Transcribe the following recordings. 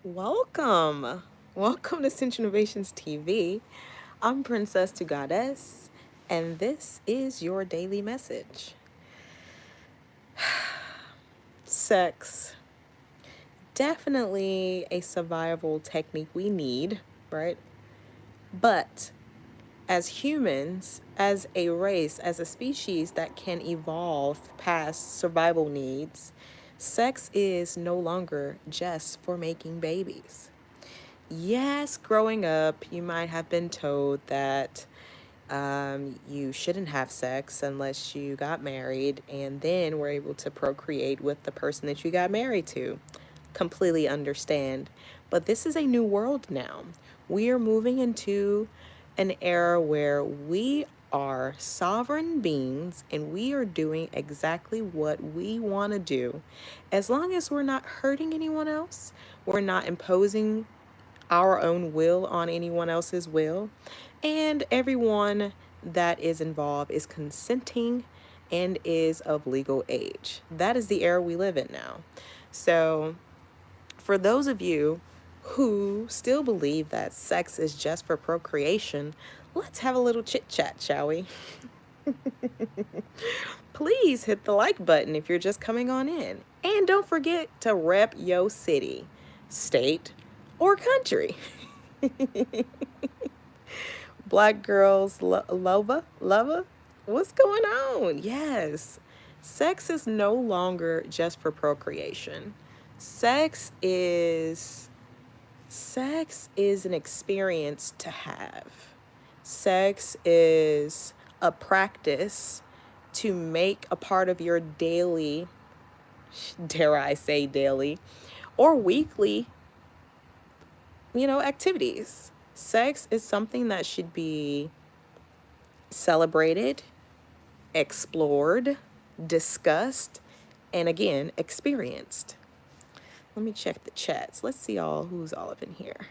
Welcome. Welcome to Central Innovations TV. I'm Princess to Goddess, and this is your daily message. Sex. Definitely a survival technique we need, right? But as humans, as a race, as a species that can evolve past survival needs, sex is no longer just for making babies. Yes, growing up, you might have been told that you shouldn't have sex unless you got married and then were able to procreate with the person that you got married to. Completely understand. But this is a new world now. We are moving into an era where we are sovereign beings and we are doing exactly what we want to do. As long as we're not hurting anyone else, we're not imposing our own will on anyone else's will, and everyone that is involved is consenting and is of legal age. That is the era we live in now. So, for those of you who still believe that sex is just for procreation, let's have a little chit chat, shall we? Please hit the like button if you're just coming on in. And don't forget to rep your city, state, or country. Black girls, lova, what's going on? Yes, sex is no longer just for procreation. Sex is sex is an experience to have. Sex is a practice to make a part of your daily, dare I say daily, or weekly, activities. Sex is something that should be celebrated, explored, discussed, and again, experienced. Let me check the chats. Let's see who's all up in here.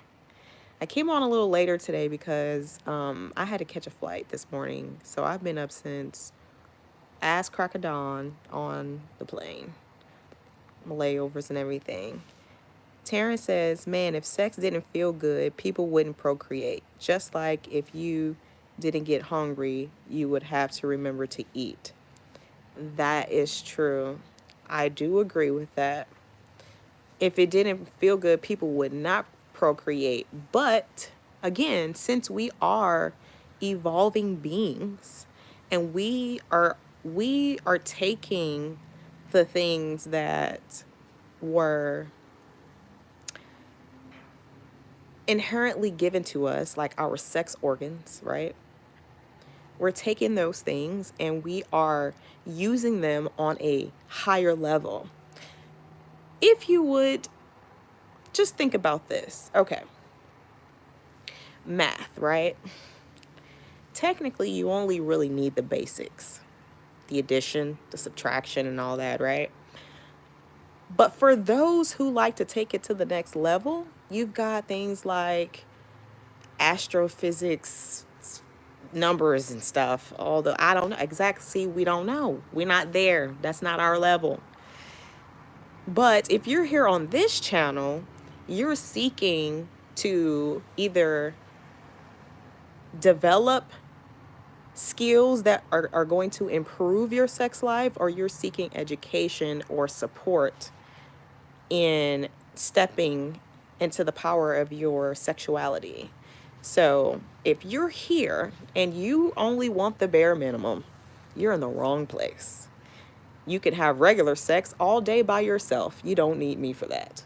I came on a little later today because I had to catch a flight this morning. So I've been up since ass crack of dawn on the plane, layovers and everything. Terrence says, man, if sex didn't feel good, people wouldn't procreate. Just like if you didn't get hungry, you would have to remember to eat. That is true. I do agree with that. If it didn't feel good, people would not procreate. But again, since we are evolving beings and we are taking the things that were inherently given to us, like our sex organs, right? We're taking those things and we are using them on a higher level. If you would just think about this. Okay. Math, right? Technically, you only really need the basics, the addition, the subtraction, and all that, right? But for those who like to take it to the next level, you've got things like astrophysics, numbers and stuff. Although I don't know exactly, see, we don't know. We're not there. That's not our level. But if you're here on this channel, you're seeking to either develop skills that are going to improve your sex life, or you're seeking education or support in stepping into the power of your sexuality. So if you're here and you only want the bare minimum, you're in the wrong place. You can have regular sex all day by yourself. You don't need me for that.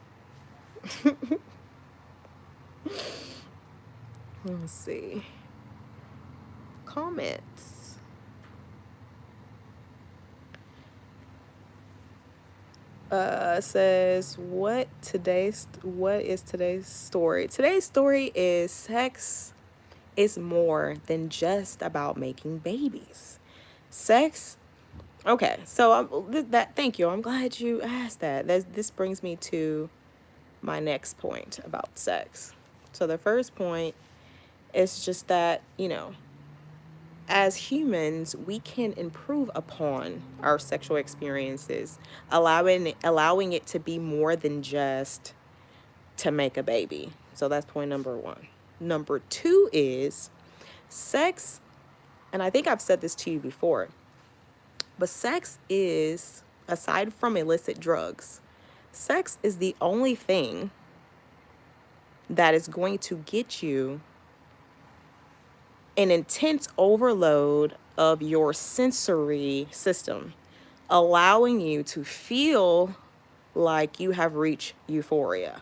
Let's see. Comments. Says what is today's story? Today's story is sex is more than just about making babies. Sex. Okay, so thank you. I'm glad you asked that. This brings me to my next point about sex. So the first point is just that, as humans, we can improve upon our sexual experiences, allowing it to be more than just to make a baby. So that's point number one. Number two is sex, and I think I've said this to you before, but sex is, aside from illicit drugs, sex is the only thing that is going to get you an intense overload of your sensory system, allowing you to feel like you have reached euphoria.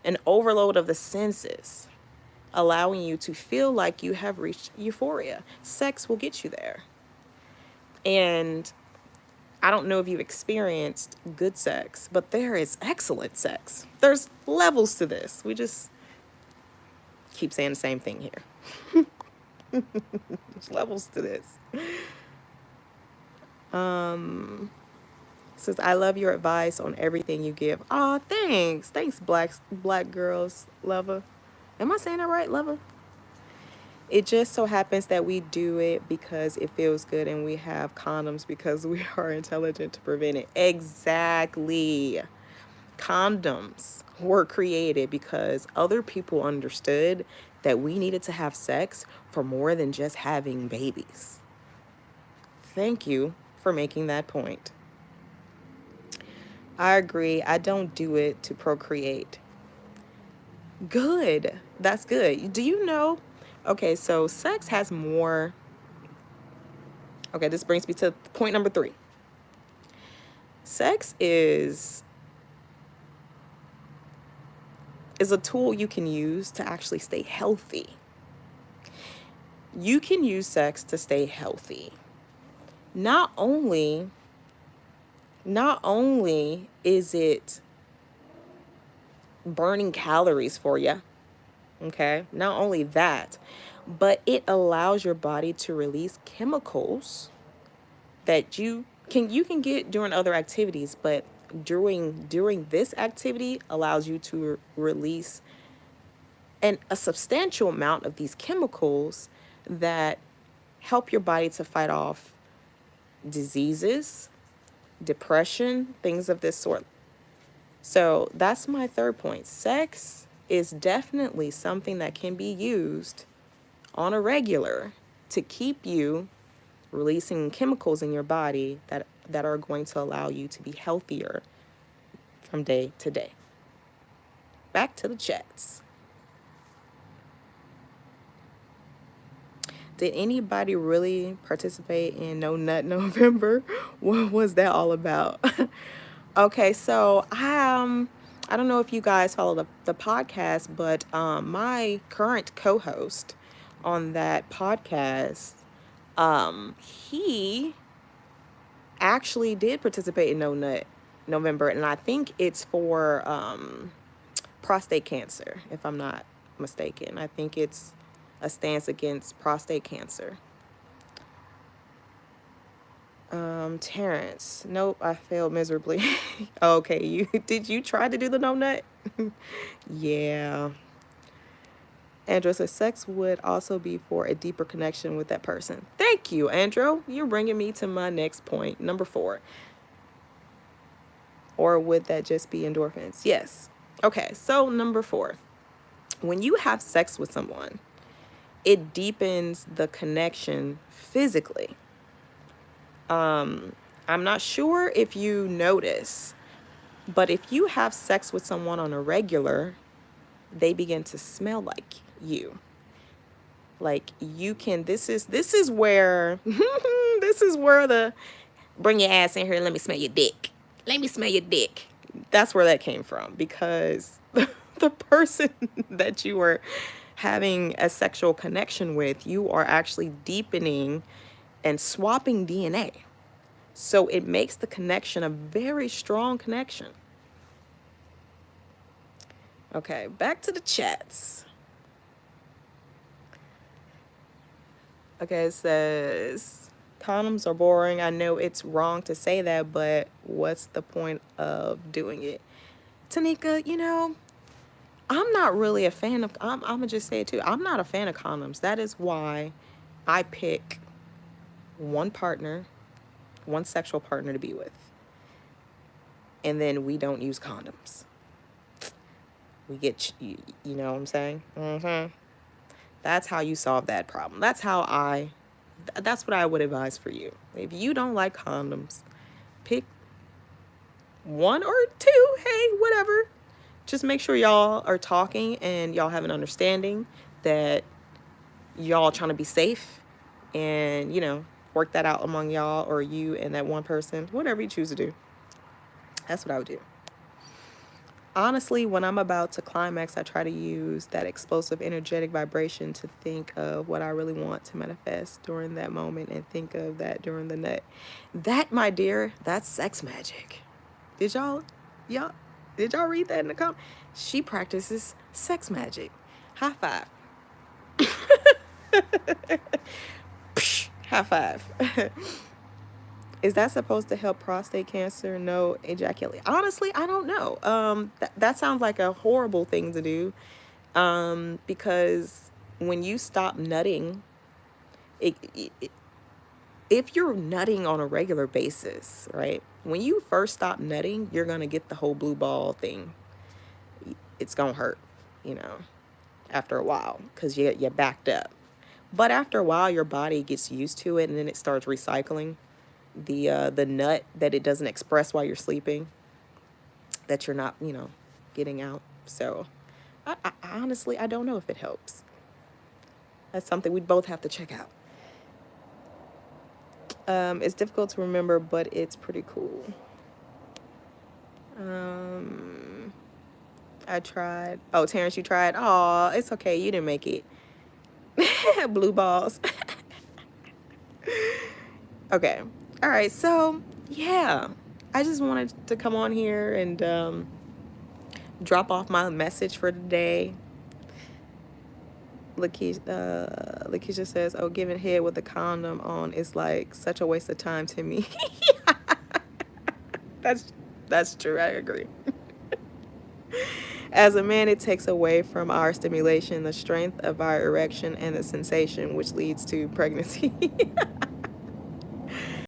An overload of the senses, allowing you to feel like you have reached euphoria. Sex will get you there. And I don't know if you've experienced good sex, but there is excellent sex. There's levels to this. We just keep saying the same thing here. There's levels to this. Says, I love your advice on everything you give. Oh, thanks. Thanks, black girls lover. Am I saying that right, lover? It just so happens that we do it because it feels good, and we have condoms because we are intelligent to prevent it. Exactly. Condoms were created because other people understood that we needed to have sex for more than just having babies. Thank you for making that point. I agree. I don't do it to procreate. Good. That's good. Do you know? Okay, so sex has more. Okay, this brings me to point number 3. Sex is a tool you can use to actually stay healthy. You can use sex to stay healthy. Not only is it burning calories for you, okay? Not only that, but it allows your body to release chemicals that you can get during other activities, but during this activity allows you to release a substantial amount of these chemicals that help your body to fight off diseases, depression, things of this sort. So that's my third point. Sex is definitely something that can be used on a regular to keep you releasing chemicals in your body that are going to allow you to be healthier from day to day. Back to the chats. Did anybody really participate in No Nut November? What was that all about? Okay, so I don't know if you guys follow the podcast, but my current co-host on that podcast, he actually did participate in No Nut November, and I think it's for prostate cancer, if I'm not mistaken. I think it's a stance against prostate cancer. Terrence, nope, I failed miserably. Okay, did you try to do the no nut? Yeah. Andrew says sex would also be for a deeper connection with that person. Thank you, Andrew. You're bringing me to my next point, number 4. Or would that just be endorphins? Yes. Okay, so number 4. When you have sex with someone, it deepens the connection physically. I'm not sure if you notice, but if you have sex with someone on a regular, they begin to smell like you. Like you can, this is where, this is where the bring your ass in here, let me smell your dick. Let me smell your dick. That's where that came from, because the person that you were having a sexual connection with, you are actually deepening and swapping DNA. So it makes the connection a very strong connection. Okay, back to the chats. Okay, it says, condoms are boring. I know it's wrong to say that, but what's the point of doing it? Tanika, I'm not really a fan of, I'm going to just say it too. I'm not a fan of condoms. That is why I pick one sexual partner to be with. And then we don't use condoms. We get, you know what I'm saying? That's how you solve that problem. That's what I would advise for you. If you don't like condoms, pick one or two, hey, whatever. Just make sure y'all are talking and y'all have an understanding that y'all trying to be safe, and, work that out among y'all, or you and that one person, whatever you choose to do. That's what I would do. Honestly, when I'm about to climax, I try to use that explosive energetic vibration to think of what I really want to manifest during that moment, and think of that during the nut. That, my dear, that's sex magic. Did y'all did y'all read that in the comments? She practices sex magic. High five. High five. Is that supposed to help prostate cancer? No, ejaculate. Honestly, I don't know. That sounds like a horrible thing to do. Because when you stop nutting, if you're nutting on a regular basis, right? When you first stop nutting, you're gonna get the whole blue ball thing. It's gonna hurt, after a while, because you're backed up. But after a while, your body gets used to it, and then it starts recycling the nut that it doesn't express while you're sleeping, that you're not, getting out. So I honestly, I don't know if it helps. That's something we'd both have to check out. It's difficult to remember, but it's pretty cool. I tried. Oh, Terrence, you tried? Oh, it's okay. You didn't make it. Blue balls. Okay. All right. So, yeah. I just wanted to come on here and drop off my message for today. Lakeisha says, oh, giving head with a condom on is like such a waste of time to me. That's true. I agree. As a man, it takes away from our stimulation, the strength of our erection, and the sensation, which leads to pregnancy.